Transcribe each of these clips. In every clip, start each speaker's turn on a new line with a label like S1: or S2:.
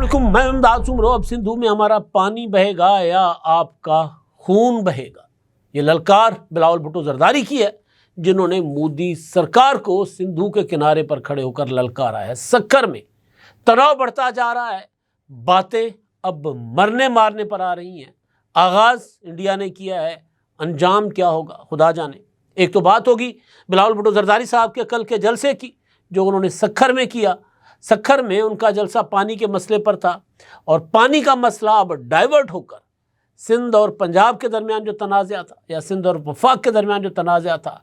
S1: السلام علیکم، میں امداد سمرو۔ اب سندھو میں ہمارا پانی بہے گا یا آپ کا خون بہے گا، یہ للکار بلاول بھٹو زرداری کی ہے، جنہوں نے مودی سرکار کو سندھو کے کنارے پر کھڑے ہو کر للکارا ہے۔ سکر میں تناؤ بڑھتا جا رہا ہے، باتیں اب مرنے مارنے پر آ رہی ہیں۔ آغاز انڈیا نے کیا ہے، انجام کیا ہوگا خدا جانے۔ ایک تو بات ہوگی بلاول بھٹو زرداری صاحب کے کل کے جلسے کی جو انہوں نے سکر میں کیا۔ سکر میں ان کا جلسہ پانی کے مسئلے پر تھا، اور پانی کا مسئلہ اب ڈائیورٹ ہو کر سندھ اور پنجاب کے درمیان جو تنازع تھا، یا سندھ اور وفاق کے درمیان جو تنازع تھا،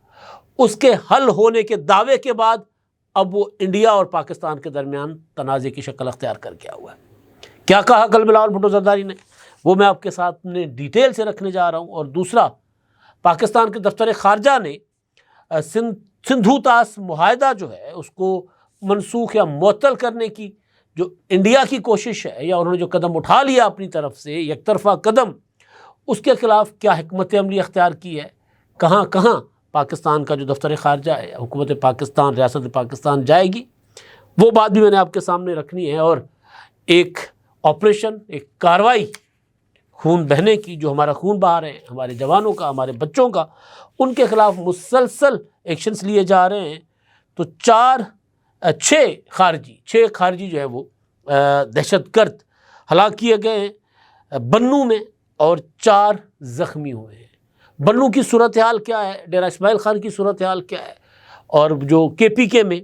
S1: اس کے حل ہونے کے دعوے کے بعد اب وہ انڈیا اور پاکستان کے درمیان تنازع کی شکل اختیار کر گیا ہوا ہے۔ کیا کہا کل بلاول بھٹو زرداری نے، وہ میں آپ کے ساتھ ڈیٹیل سے رکھنے جا رہا ہوں۔ اور دوسرا، پاکستان کے دفتر خارجہ نے سندھو طاس معاہدہ جو ہے اس کو منسوخ یا معطل کرنے کی جو انڈیا کی کوشش ہے، یا انہوں نے جو قدم اٹھا لیا اپنی طرف سے یک طرفہ قدم، اس کے خلاف کیا حکمت عملی اختیار کی ہے، کہاں کہاں پاکستان کا جو دفتر خارجہ ہے، حکومت پاکستان، ریاست پاکستان جائے گی، وہ بات بھی میں نے آپ کے سامنے رکھنی ہے۔ اور ایک آپریشن، ایک کاروائی خون بہنے کی، جو ہمارا خون بہا رہے ہیں، ہمارے جوانوں کا، ہمارے بچوں کا، ان کے خلاف مسلسل ایکشنز لیے جا رہے ہیں۔ تو چھ خارجی جو ہے وہ دہشت گرد ہلاک کیے گئے ہیں بنوں میں، اور 4 زخمی ہوئے ہیں۔ بنوں کی صورتحال کیا ہے، ڈیرہ اسماعیل خان کی صورتحال کیا ہے، اور جو کے پی کے میں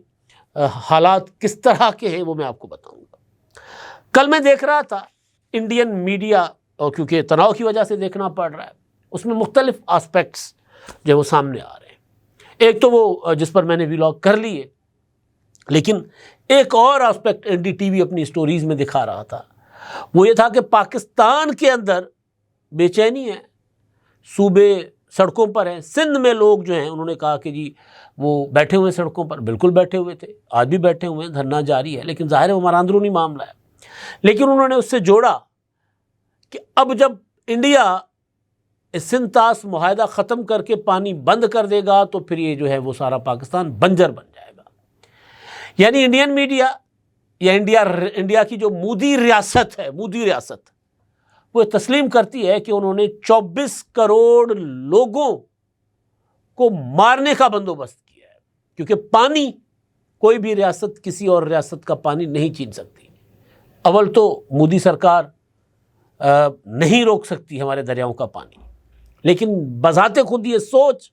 S1: حالات کس طرح کے ہیں، وہ میں آپ کو بتاؤں گا۔ کل میں دیکھ رہا تھا انڈین میڈیا، اور کیونکہ تناؤ کی وجہ سے دیکھنا پڑ رہا ہے، اس میں مختلف آسپیکٹس جو وہ سامنے آ رہے ہیں۔ ایک تو وہ جس پر میں نے ویلاگ کر لیے، لیکن ایک اور aspect N D T V اپنی سٹوریز میں دکھا رہا تھا، وہ یہ تھا کہ پاکستان کے اندر بے چینی ہے، صوبے سڑکوں پر ہیں۔ سندھ میں لوگ جو ہیں انہوں نے کہا کہ جی وہ بیٹھے ہوئے سڑکوں پر، بالکل بیٹھے ہوئے تھے، آج بھی بیٹھے ہوئے ہیں، دھرنا جاری ہے، لیکن ظاہر ہے وہ ہمارا اندرونی معاملہ ہے۔ لیکن انہوں نے اس سے جوڑا کہ اب جب انڈیا اس سندھ طاس معاہدہ ختم کر کے پانی بند کر دے گا تو پھر یہ جو ہے وہ سارا پاکستان بنجر بن جائے گا۔ یعنی انڈین میڈیا یا انڈیا کی جو مودی ریاست ہے، مودی ریاست، وہ تسلیم کرتی ہے کہ انہوں نے 24 کروڑ لوگوں کو مارنے کا بندوبست کیا ہے، کیونکہ پانی کوئی بھی ریاست کسی اور ریاست کا پانی نہیں چھین سکتی۔ اول تو مودی سرکار نہیں روک سکتی ہمارے دریاؤں کا پانی، لیکن بذات خود یہ سوچ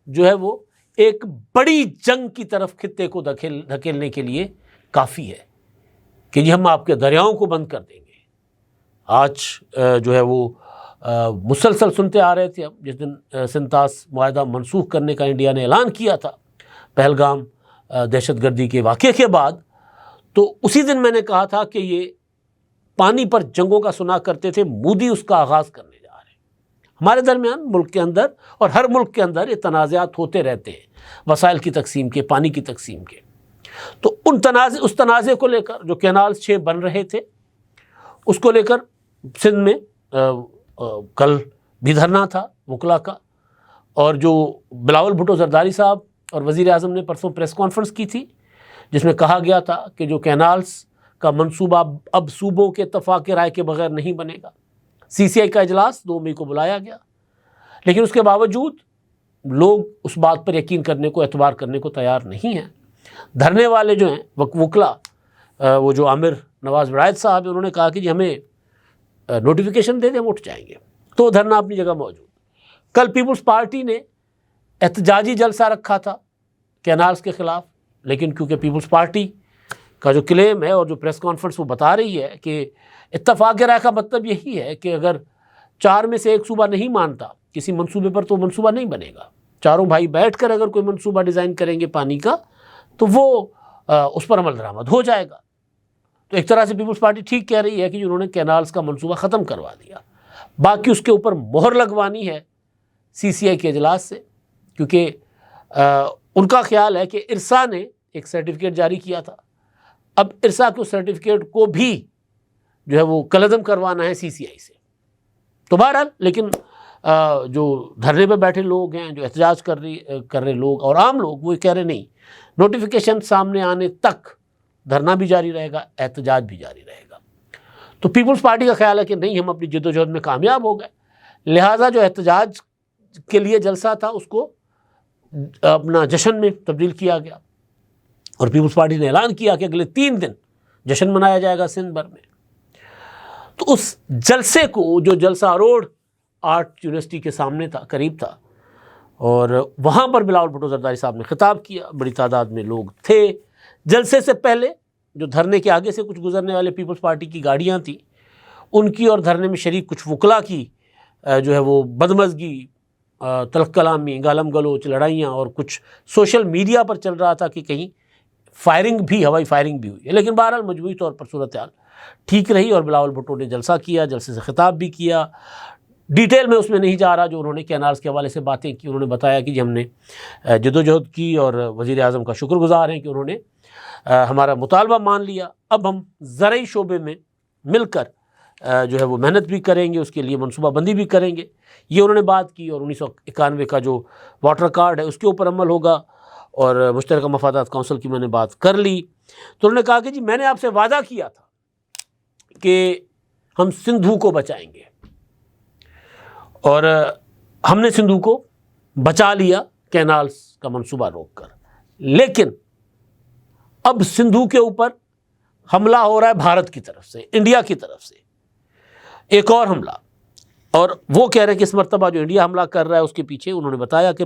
S1: جو ہے وہ ایک بڑی جنگ کی طرف خطے کو دھکیلنے کے لیے کافی ہے کہ جی ہم آپ کے دریاؤں کو بند کر دیں گے۔ آج جو ہے وہ مسلسل سنتے آ رہے تھے، اب جس دن سندھ طاس معاہدہ منسوخ کرنے کا انڈیا نے اعلان کیا تھا پہلگام دہشت گردی کے واقعے کے بعد، تو اسی دن میں نے کہا تھا کہ یہ پانی پر جنگوں کا سنا کرتے تھے، مودی اس کا آغاز کرنے جا رہے ہیں۔ ہمارے درمیان ملک کے اندر اور ہر ملک کے اندر یہ تنازعات ہوتے رہتے ہیں، وسائل کی تقسیم کے، پانی کی تقسیم کے۔ تو اس تنازع کو لے کر جو کینالز 6 بن رہے تھے، اس کو لے کر سندھ میں کل بھی دھرنا تھا وکلا کا، اور جو بلاول بھٹو زرداری صاحب اور وزیر اعظم نے پرسوں پریس کانفرنس کی تھی، جس میں کہا گیا تھا کہ جو کینالز کا منصوبہ اب صوبوں کے اتفاق رائے کے بغیر نہیں بنے گا۔ سی سی آئی کا اجلاس 2 مئی کو بلایا گیا، لیکن اس کے باوجود لوگ اس بات پر یقین کرنے کو، اعتبار کرنے کو تیار نہیں ہیں۔ دھرنے والے جو ہیں وکلا، وہ جو عامر نواز وڑائد صاحب، انہوں نے کہا کہ جی ہمیں نوٹیفیکیشن دے دیں، ہم اٹھ جائیں گے۔ تو دھرنا اپنی جگہ موجود۔ کل پیپلز پارٹی نے احتجاجی جلسہ رکھا تھا کینالز کے خلاف، لیکن کیونکہ پیپلز پارٹی کا جو کلیم ہے اور جو پریس کانفرنس وہ بتا رہی ہے کہ اتفاق رائے کا مطلب یہی ہے کہ اگر 4 میں سے ایک صوبہ نہیں مانتا کسی منصوبے پر تو منصوبہ نہیں بنے گا۔ چاروں بھائی بیٹھ کر اگر کوئی منصوبہ ڈیزائن کریں گے پانی کا تو وہ اس پر عمل درآمد ہو جائے گا۔ تو ایک طرح سے پیپلز پارٹی ٹھیک کہہ رہی ہے کہ انہوں نے کینالز کا منصوبہ ختم کروا دیا، باقی اس کے اوپر مہر لگوانی ہے سی سی آئی کے اجلاس سے، کیونکہ ان کا خیال ہے کہ ارسا نے ایک سرٹیفکیٹ جاری کیا تھا، اب ارسا کے اس سرٹیفکیٹ کو بھی جو ہے وہ کلعدم کروانا ہے سی سی آئی سے۔ تو بہرحال لیکن جو دھرنے پہ بیٹھے لوگ ہیں، جو احتجاج کر رہے لوگ اور عام لوگ، وہ کہہ رہے نہیں، نوٹیفیکیشن سامنے آنے تک دھرنا بھی جاری رہے گا، احتجاج بھی جاری رہے گا۔ تو پیپلز پارٹی کا خیال ہے کہ نہیں، ہم اپنی جدوجہد میں کامیاب ہو گئے، لہٰذا جو احتجاج کے لیے جلسہ تھا اس کو اپنا جشن میں تبدیل کیا گیا، اور پیپلز پارٹی نے اعلان کیا کہ اگلے 3 دن جشن منایا جائے گا سندھ بھر میں۔ تو اس جلسے کو، جو جلسہ روڈ آرٹ یونیورسٹی کے سامنے تھا، قریب تھا، اور وہاں پر بلاول بھٹو زرداری صاحب نے خطاب کیا، بڑی تعداد میں لوگ تھے۔ جلسے سے پہلے جو دھرنے کے آگے سے کچھ گزرنے والے پیپلز پارٹی کی گاڑیاں تھیں، ان کی اور دھرنے میں شریک کچھ وکلاء کی جو ہے وہ بدمزگی، تلخ کلامی، گالم گلوچ، لڑائیاں، اور کچھ سوشل میڈیا پر چل رہا تھا کہ کہیں فائرنگ بھی، ہوائی فائرنگ بھی ہوئی ہے، لیکن بہرحال مجموعی طور پر صورتحال ٹھیک رہی، اور بلاول بھٹو نے جلسہ کیا، جلسے سے خطاب بھی کیا۔ ڈیٹیل میں اس میں نہیں جا رہا، جو انہوں نے کینالز کے حوالے سے باتیں کی، انہوں نے بتایا کہ جی ہم نے جدوجہد کی، اور وزیر اعظم کا شکر گزار ہیں کہ انہوں نے ہمارا مطالبہ مان لیا، اب ہم زرعی شعبے میں مل کر جو ہے وہ محنت بھی کریں گے، اس کے لیے منصوبہ بندی بھی کریں گے، یہ انہوں نے بات کی۔ اور 1991 کا جو واٹر کارڈ ہے اس کے اوپر عمل ہوگا، اور مشترکہ مفادات کونسل کی میں نے بات کر لی۔ تو انہوں نے کہا کہ جی میں نے آپ سے وعدہ کیا تھا کہ ہم سندھو کو بچائیں گے، اور ہم نے سندھو کو بچا لیا کینالز کا منصوبہ روک کر، لیکن اب سندھو کے اوپر حملہ ہو رہا ہے بھارت کی طرف سے، انڈیا کی طرف سے ایک اور حملہ، اور وہ کہہ رہے ہیں کہ اس مرتبہ جو انڈیا حملہ کر رہا ہے اس کے پیچھے، انہوں نے بتایا کہ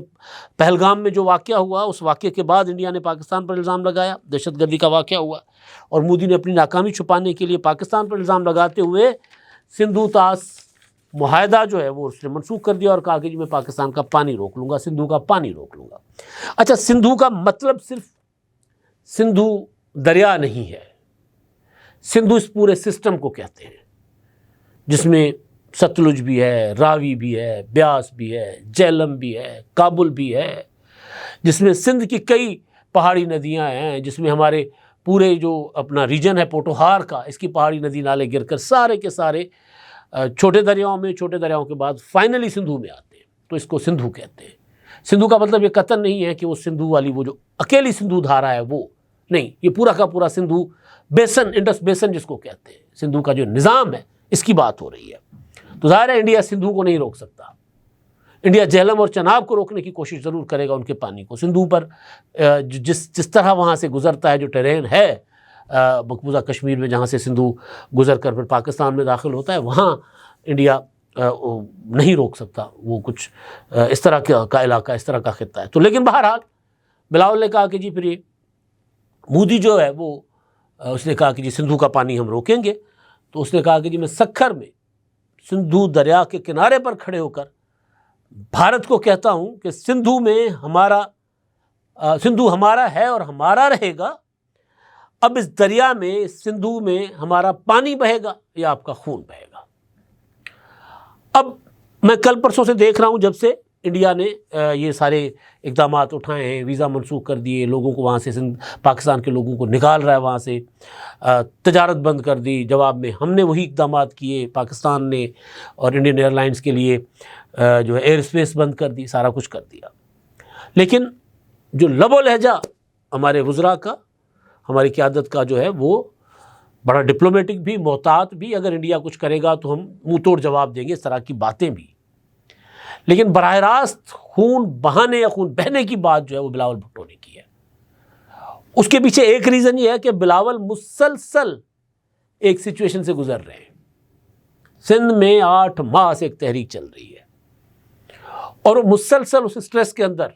S1: پہلگام میں جو واقعہ ہوا، اس واقعے کے بعد انڈیا نے پاکستان پر الزام لگایا، دہشت گردی کا واقعہ ہوا، اور مودی نے اپنی ناکامی چھپانے کے لیے پاکستان پر الزام لگاتے ہوئے سندھو طاس معاہدہ جو ہے وہ اس نے منسوخ کر دیا، اور کہا کہ جی میں پاکستان کا پانی روک لوں گا، سندھو کا پانی روک لوں گا۔ اچھا، سندھو کا مطلب صرف سندھو دریا نہیں ہے، سندھو اس پورے سسٹم کو کہتے ہیں، جس میں ستلج بھی ہے، راوی بھی ہے، بیاس بھی ہے، جہلم بھی ہے، کابل بھی ہے، جس میں سندھ کی کئی پہاڑی ندیاں ہیں، جس میں ہمارے پورے جو اپنا ریجن ہے پوٹوہار کا، اس کی پہاڑی ندی نالے گر کر سارے کے سارے چھوٹے دریاؤں میں، چھوٹے دریاؤں کے بعد فائنلی سندھو میں آتے ہیں، تو اس کو سندھو کہتے ہیں۔ سندھو کا مطلب یہ قطعاً نہیں ہے کہ وہ سندھو والی وہ جو اکیلی سندھو دھارا ہے وہ نہیں، یہ پورا کا پورا سندھو بیسن، انڈس بیسن جس کو کہتے ہیں، سندھو کا جو نظام ہے اس کی بات ہو رہی ہے۔ تو ظاہر ہے انڈیا سندھو کو نہیں روک سکتا، انڈیا جہلم اور چناب کو روکنے کی کوشش ضرور کرے گا، ان کے پانی کو۔ سندھو پر جس طرح وہاں سے گزرتا ہے، جو ٹرین ہے مقبوضہ کشمیر میں، جہاں سے سندھو گزر کر پھر پاکستان میں داخل ہوتا ہے، وہاں انڈیا نہیں روک سکتا، وہ کچھ اس طرح کا علاقہ، اس طرح کا خطہ ہے۔ تو لیکن بہرحال بلاول نے کہا کہ جی پھر یہ مودی جو ہے وہ اس نے کہا کہ جی سندھو کا پانی ہم روکیں گے، تو اس نے کہا کہ جی میں سکھر میں سندھو دریا کے کنارے پر کھڑے ہو کر بھارت کو کہتا ہوں کہ سندھو ہمارا ہے اور ہمارا رہے گا، اب اس دریا میں، سندھو میں ہمارا پانی بہے گا یا آپ کا خون بہے گا۔ اب میں کل پرسوں سے دیکھ رہا ہوں، جب سے انڈیا نے یہ سارے اقدامات اٹھائے ہیں، ویزا منسوخ کر دیے، لوگوں کو وہاں سے، پاکستان کے لوگوں کو نکال رہا ہے وہاں سے، تجارت بند کر دی، جواب میں ہم نے وہی اقدامات کیے، پاکستان نے، اور انڈین ایئر لائنس کے لیے جو ہے ایئر اسپیس بند کر دی، سارا کچھ کر دیا، لیکن جو لب و لہجہ ہمارے وزراء کا، ہماری قیادت کا جو ہے وہ بڑا ڈپلومیٹک بھی، محتاط بھی، اگر انڈیا کچھ کرے گا تو ہم منہ توڑ جواب دیں گے، اس طرح کی باتیں بھی۔ لیکن براہ راست خون بہانے یا خون بہنے کی بات جو ہے وہ بلاول بھٹو نے کی ہے۔ اس کے پیچھے ایک ریزن یہ ہے کہ بلاول مسلسل ایک سچویشن سے گزر رہے ہیں، سندھ میں 8 ماہ سے ایک تحریک چل رہی ہے، اور وہ مسلسل اس اسٹریس کے اندر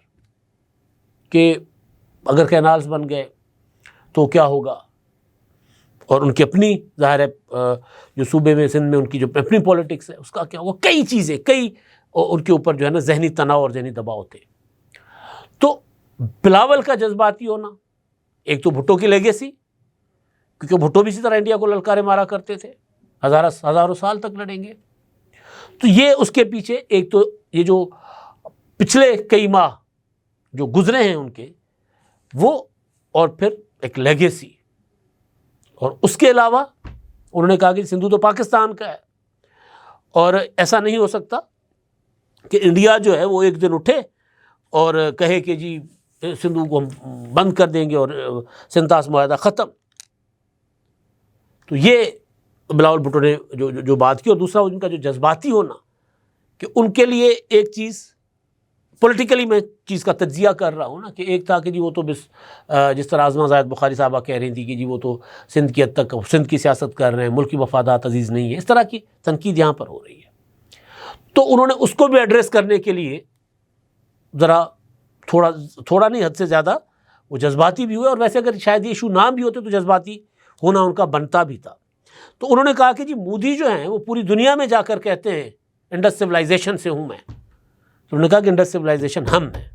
S1: کہ اگر کینالز بن گئے تو کیا ہوگا، اور ان کی اپنی ظاہر ہے جو صوبے میں، سندھ میں ان کی جو اپنی پولیٹکس ہے اس کا کیا ہوگا، کئی چیزیں، کئی ان کے اوپر جو ہے نا ذہنی تناؤ اور ذہنی دباؤ تھے۔ تو بلاول کا جذباتی ہونا، ایک تو بھٹو کی لیگیسی، کیونکہ بھٹو بھی اسی طرح انڈیا کو للکارے مارا کرتے تھے، ہزاروں سال تک لڑیں گے، تو یہ اس کے پیچھے ایک تو یہ جو پچھلے کئی ماہ جو گزرے ہیں ان کے وہ، اور پھر ایک لیگیسی، اور اس کے علاوہ انہوں نے کہا کہ سندھو تو پاکستان کا ہے، اور ایسا نہیں ہو سکتا کہ انڈیا جو ہے وہ ایک دن اٹھے اور کہے کہ جی سندھو کو ہم بند کر دیں گے اور سندھ طاس معاہدہ ختم۔ تو یہ بلاول بھٹو نے جو بات کی، اور دوسرا ان کا جو جذباتی ہونا، کہ ان کے لیے ایک چیز پولیٹیکلی میں چیز کا تجزیہ کر رہا ہوں نا، کہ ایک تھا کہ جی وہ تو جس طرح عظمہ زاہد بخاری صاحبہ کہہ رہی تھی کہ جی وہ تو سندھ کی حد تک سندھ کی سیاست کر رہے ہیں، ملکی مفادات عزیز نہیں ہے، اس طرح کی تنقید یہاں پر ہو رہی ہے. تو انہوں نے اس کو بھی ایڈریس کرنے کے لیے ذرا تھوڑا نہیں حد سے زیادہ وہ جذباتی بھی ہوئے، اور ویسے اگر شاید یہ ایشو نہ بھی ہوتے تو جذباتی ہونا ان کا بنتا بھی تھا. تو انہوں نے کہا کہ جی مودی جو ہیں وہ پوری دنیا میں جا کر کہتے ہیں انڈس سویلائزیشن سے ہوں میں. تو انہوں نے کہا کہ انڈس سویلائزیشن ہم ہیں،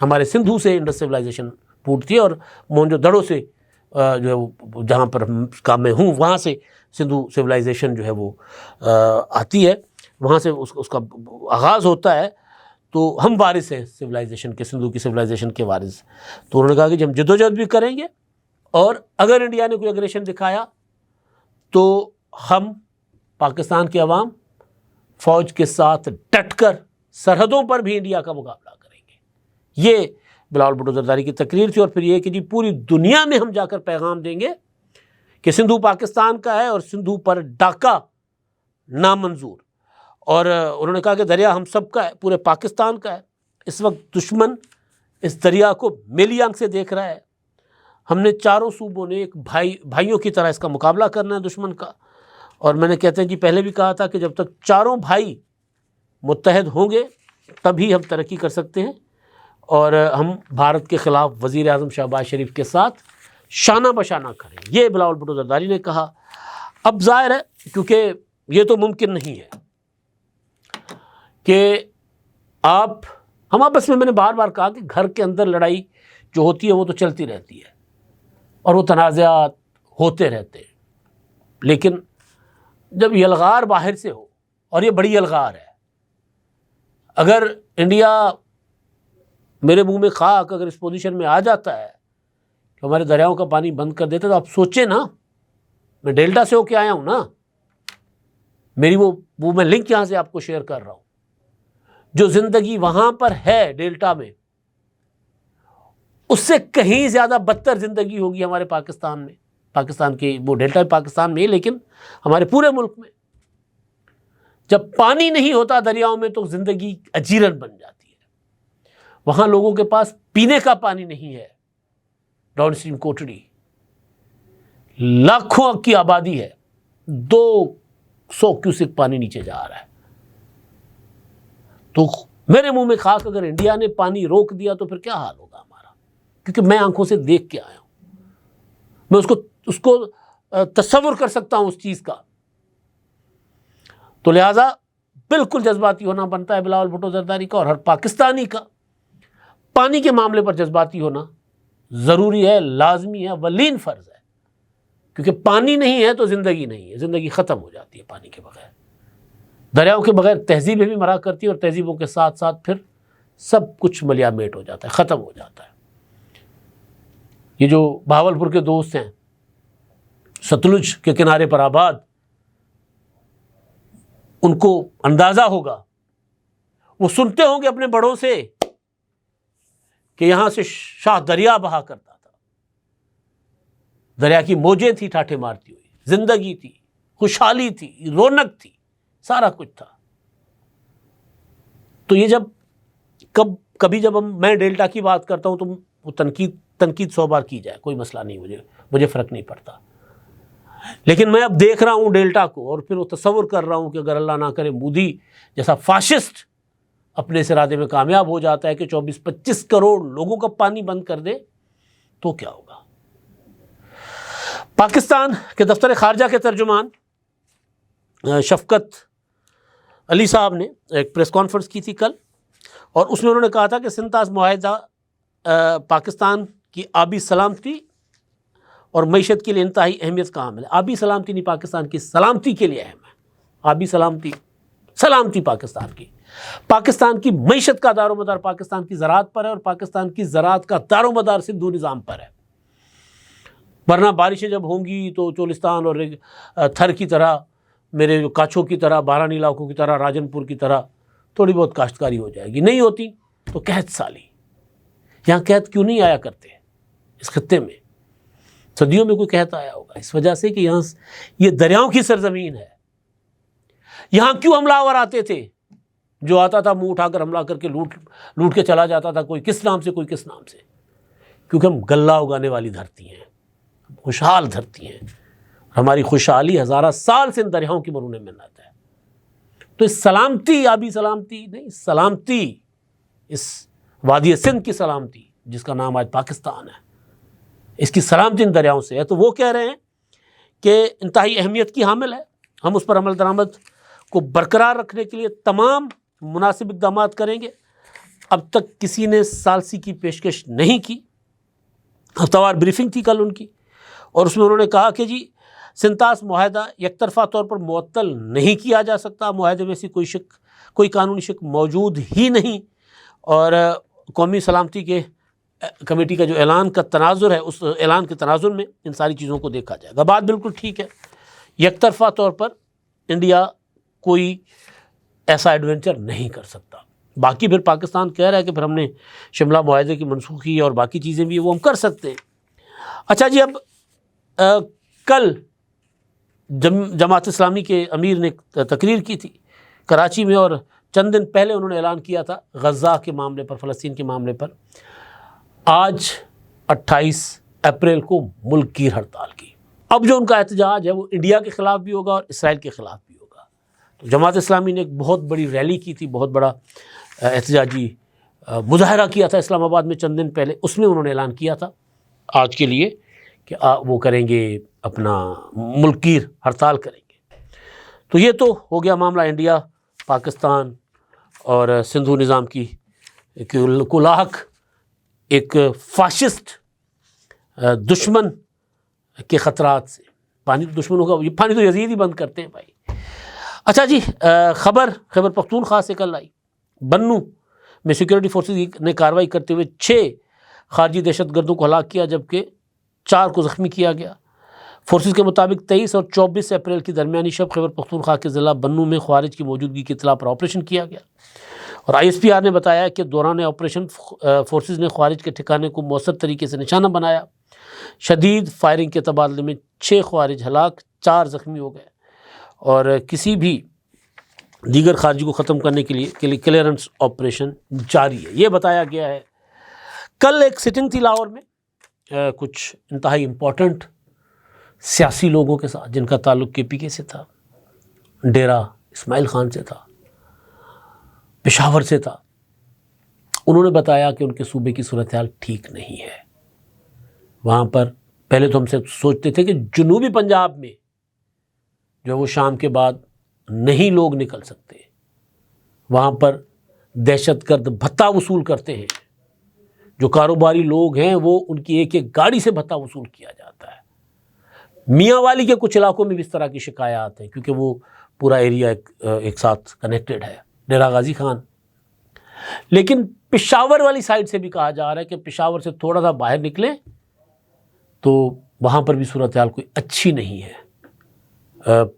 S1: ہمارے سندھو سے انڈس سویلائزیشن پھوٹتی ہے، اور مونجو دڑو سے جو جہاں پر کام میں ہوں وہاں سے سندھو سویلائزیشن جو ہے وہ آتی ہے، وہاں سے اس کا آغاز ہوتا ہے. تو ہم وارث ہیں سویلائزیشن کے، سندھو کی سویلائزیشن کے وارث. تو انہوں نے کہا کہ جب ہم جدوجہد بھی کریں گے، اور اگر انڈیا نے کوئی اگریشن دکھایا تو ہم پاکستان کے عوام فوج کے ساتھ ڈٹ کر سرحدوں پر بھی انڈیا کا مقابلہ کریں گے. یہ بلاول بھٹو زرداری کی تقریر تھی. اور پھر یہ کہ جی پوری دنیا میں ہم جا کر پیغام دیں گے کہ سندھو پاکستان کا ہے اور سندھو پر ڈاکہ نامنظور. اور انہوں نے کہا کہ دریا ہم سب کا ہے، پورے پاکستان کا ہے. اس وقت دشمن اس دریا کو میلی آنکھ سے دیکھ رہا ہے. ہم نے چاروں صوبوں نے ایک بھائیوں کی طرح اس کا مقابلہ کرنا ہے دشمن کا. اور میں نے کہتے ہیں کہ پہلے بھی کہا تھا کہ جب تک چاروں بھائی متحد ہوں گے تبھی ہم ترقی کر سکتے ہیں. اور ہم بھارت کے خلاف وزیر اعظم شہباز شریف کے ساتھ شانہ بشانہ کھڑے ہیں. یہ بلاول بھٹو زرداری نے کہا. اب ظاہر ہے کیونکہ یہ تو ممکن نہیں ہے کہ ہم آپس میں نے بار بار کہا کہ گھر کے اندر لڑائی جو ہوتی ہے وہ تو چلتی رہتی ہے اور وہ تنازعات ہوتے رہتے ہیں، لیکن جب یلغار باہر سے ہو، اور یہ بڑی یلغار ہے، اگر انڈیا میرے منہ میں خاک اگر اس پوزیشن میں آ جاتا ہے کہ ہمارے دریاؤں کا پانی بند کر دیتے، تو آپ سوچیں نا، میں ڈیلٹا سے ہو کے آیا ہوں نا، میری وہ میں لنک یہاں سے آپ کو شیئر کر رہا ہوں. جو زندگی وہاں پر ہے ڈیلٹا میں، اس سے کہیں زیادہ بدتر زندگی ہوگی ہمارے پاکستان میں. پاکستان کی وہ ڈیلٹا پاکستان میں، لیکن ہمارے پورے ملک میں جب پانی نہیں ہوتا دریاؤں میں تو زندگی اجیرن بن جاتی ہے. وہاں لوگوں کے پاس پینے کا پانی نہیں ہے. ڈاؤن اسٹریم کوٹڑی لاکھوں کی آبادی ہے، 200 کیوسک پانی نیچے جا رہا ہے. تو میرے منہ میں خاک اگر انڈیا نے پانی روک دیا تو پھر کیا حال ہوگا ہمارا، کیونکہ میں آنکھوں سے دیکھ کے آیا ہوں. میں اس کو تصور کر سکتا ہوں اس چیز کا. تو لہٰذا بالکل جذباتی ہونا بنتا ہے بلاول بھٹو زرداری کا، اور ہر پاکستانی کا پانی کے معاملے پر جذباتی ہونا ضروری ہے، لازمی ہے، ولین فرض ہے. کیونکہ پانی نہیں ہے تو زندگی نہیں ہے، زندگی ختم ہو جاتی ہے پانی کے بغیر. دریاؤں کے بغیر تہذیبیں بھی مرا کرتی ہے، اور تہذیبوں کے ساتھ ساتھ پھر سب کچھ ملیا میٹ ہو جاتا ہے، ختم ہو جاتا ہے. یہ جو بہاولپور کے دوست ہیں ستلج کے کنارے پر آباد، ان کو اندازہ ہوگا، وہ سنتے ہوں گے اپنے بڑوں سے کہ یہاں سے شاہ دریا بہا کرتا تھا، دریا کی موجیں تھی ٹھاٹھے مارتی ہوئی، زندگی تھی، خوشحالی تھی، رونق تھی، سارا کچھ تھا. تو یہ کبھی جب میں ڈیلٹا کی بات کرتا ہوں تو وہ تنقید 100 بار کی جائے، کوئی مسئلہ نہیں، مجھے فرق نہیں پڑتا. لیکن میں اب دیکھ رہا ہوں ڈیلٹا کو، اور پھر وہ تصور کر رہا ہوں کہ اگر اللہ نہ کرے مودی جیسا فاشسٹ اپنے اس ارادے میں کامیاب ہو جاتا ہے کہ 24-25 کروڑ لوگوں کا پانی بند کر دے، تو کیا ہوگا. پاکستان کے دفتر خارجہ کے ترجمان شفقت علی صاحب نے ایک پریس کانفرنس کی تھی کل، اور اس میں انہوں نے کہا تھا کہ سنتاز معاہدہ پاکستان کی آبی سلامتی اور معیشت کے لیے انتہائی اہمیت کا حامل ہے. آبی سلامتی نہیں، پاکستان کی سلامتی کے لیے اہم ہے. آبی سلامتی پاکستان کی معیشت کا دار و مدار پاکستان کی زراعت پر ہے، اور پاکستان کی زراعت کا دار و مدار سندھو نظام پر ہے. ورنہ بارشیں جب ہوں گی تو چولستان اور تھر کی طرح، میرے کاچھوں کی طرح، بارانی علاقوں کی طرح، راجن پور کی طرح تھوڑی بہت کاشتکاری ہو جائے گی. نہیں ہوتی تو قحط سالی. یہاں قحط کیوں نہیں آیا کرتے اس خطے میں؟ صدیوں میں کوئی کہتا آیا ہوگا، اس وجہ سے کہ یہاں یہ دریاؤں کی سرزمین ہے۔ یہاں کیوں حملہ آور آتے تھے؟ جو آتا تھا منہ اٹھا کر حملہ کر کے لوٹ کے چلا جاتا تھا، کوئی کس نام سے کوئی کس نام سے، کیونکہ ہم غلہ اگانے والی دھرتی ہیں، خوشحال دھرتی ہیں، ہماری خوشحالی ہزارہ سال سے ان دریاؤں کی مرون منت ہے۔ تو اس سلامتی، آبی سلامتی نہیں، سلامتی، اس وادی سندھ کی سلامتی جس کا نام آج پاکستان ہے، اس کی سلامتی ان دریاؤں سے ہے۔ تو وہ کہہ رہے ہیں کہ انتہائی اہمیت کی حامل ہے، ہم اس پر عمل درآمد کو برقرار رکھنے کے لیے تمام مناسب اقدامات کریں گے۔ اب تک کسی نے ثالثی کی پیشکش نہیں کی۔ ہفتہ وار بریفنگ تھی کل ان کی، اور اس میں انہوں نے کہا کہ جی سنتاس معاہدہ یک طرفہ طور پر معطل نہیں کیا جا سکتا، معاہدے میں سے کوئی قانونی شک موجود ہی نہیں، اور قومی سلامتی کے کمیٹی کا جو اعلان کا تناظر ہے، اس اعلان کے تناظر میں ان ساری چیزوں کو دیکھا جائے گا۔ بات بالکل ٹھیک ہے، یک طرفہ طور پر انڈیا کوئی ایسا ایڈونچر نہیں کر سکتا۔ باقی پھر پاکستان کہہ رہا ہے کہ پھر ہم نے شملہ معاہدے کی منسوخی اور باقی چیزیں بھی وہ ہم کر سکتے ہیں۔ اچھا جی، اب کل جماعت اسلامی کے امیر نے تقریر کی تھی کراچی میں، اور چند دن پہلے انہوں نے اعلان کیا تھا غزہ کے معاملے پر، فلسطین کے معاملے پر، آج 28 اپریل کو ملک گیر ہڑتال کی۔ اب جو ان کا احتجاج ہے وہ انڈیا کے خلاف بھی ہوگا اور اسرائیل کے خلاف بھی ہوگا۔ تو جماعت اسلامی نے ایک بہت بڑی ریلی کی تھی، بہت بڑا احتجاجی مظاہرہ کیا تھا اسلام آباد میں چند دن پہلے، اس میں انہوں نے اعلان کیا تھا آج کے لیے کہ وہ کریں گے اپنا ملک گیر ہڑتال کریں گے۔ تو یہ تو ہو گیا معاملہ انڈیا، پاکستان اور سندھو نظام کی کو لاحق ایک فاشسٹ دشمن کے خطرات سے۔ پانی تو دشمن ہوگا، یہ پانی تو یزید ہی بند کرتے ہیں بھائی۔ اچھا جی، خیبر پختونخوا سے کل آئی، بنو میں سیکورٹی فورسز نے کارروائی کرتے ہوئے 6 خارجی دہشت گردوں کو ہلاک کیا، جبکہ 4 کو زخمی کیا گیا۔ فورسز کے مطابق 23 اور 24 اپریل کی درمیانی شب خیبر پختونخوا کے ضلع بنو میں خوارج کی موجودگی کی اطلاع پر آپریشن کیا گیا، اور آئی ایس پی آر نے بتایا کہ دوران آپریشن فورسز نے خوارج کے ٹھکانے کو مؤثر طریقے سے نشانہ بنایا۔ شدید فائرنگ کے تبادلے میں 6 خوارج ہلاک، 4 زخمی ہو گئے، اور کسی بھی دیگر خارجی کو ختم کرنے کے لیے کلیئرنس آپریشن جاری ہے، یہ بتایا گیا ہے۔ کل ایک سٹنگ تھی لاہور میں کچھ انتہائی امپورٹنٹ سیاسی لوگوں کے ساتھ، جن کا تعلق کے پی کے سے تھا، ڈیرہ اسماعیل خان سے تھا، پشاور سے تھا۔ انہوں نے بتایا کہ ان کے صوبے کی صورتحال ٹھیک نہیں ہے۔ وہاں پر پہلے تو ہم سے سوچتے تھے کہ جنوبی پنجاب میں جو وہ شام کے بعد نہیں لوگ نکل سکتے، وہاں پر دہشت گرد بھتہ وصول کرتے ہیں، جو کاروباری لوگ ہیں وہ ان کی ایک ایک گاڑی سے بھتہ وصول کیا جاتا ہے۔ میاں والی کے کچھ علاقوں میں بھی اس طرح کی شکایات ہیں، کیونکہ وہ پورا ایریا ایک ساتھ کنیکٹڈ ہے، ڈیرہ غازی خان۔ لیکن پشاور والی سائڈ سے بھی کہا جا رہا ہے کہ پشاور سے تھوڑا سا باہر نکلیں تو وہاں پر بھی صورتحال کوئی اچھی نہیں ہے۔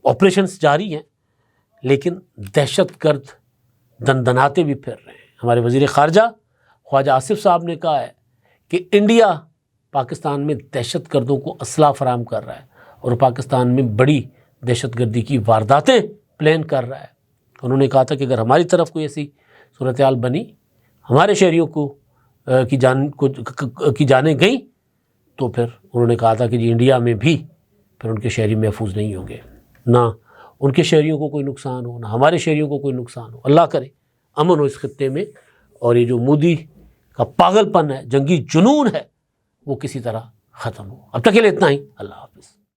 S1: آپریشنز جاری ہیں، لیکن دہشت گرد دندناتے بھی پھر رہے ہیں۔ ہمارے وزیر خارجہ خواجہ آصف صاحب نے کہا ہے کہ انڈیا پاکستان میں دہشت گردوں کو اسلحہ فراہم کر رہا ہے، اور پاکستان میں بڑی دہشت گردی کی وارداتیں پلان کر رہا ہے۔ انہوں نے کہا تھا کہ اگر ہماری طرف کوئی ایسی صورتحال بنی، ہمارے شہریوں کی جانیں گئیں، تو پھر انہوں نے کہا تھا کہ جی انڈیا میں بھی پھر ان کے شہری محفوظ نہیں ہوں گے، نہ ان کے شہریوں کو کوئی نقصان ہو، نہ ہمارے شہریوں کو کوئی نقصان ہو۔ اللہ کرے امن ہو اس خطے میں، اور یہ جو مودی کا پاگل پن ہے، جنگی جنون ہے، وہ کسی طرح ختم ہو۔ اب تک کے لیے اتنا ہی، اللہ حافظ۔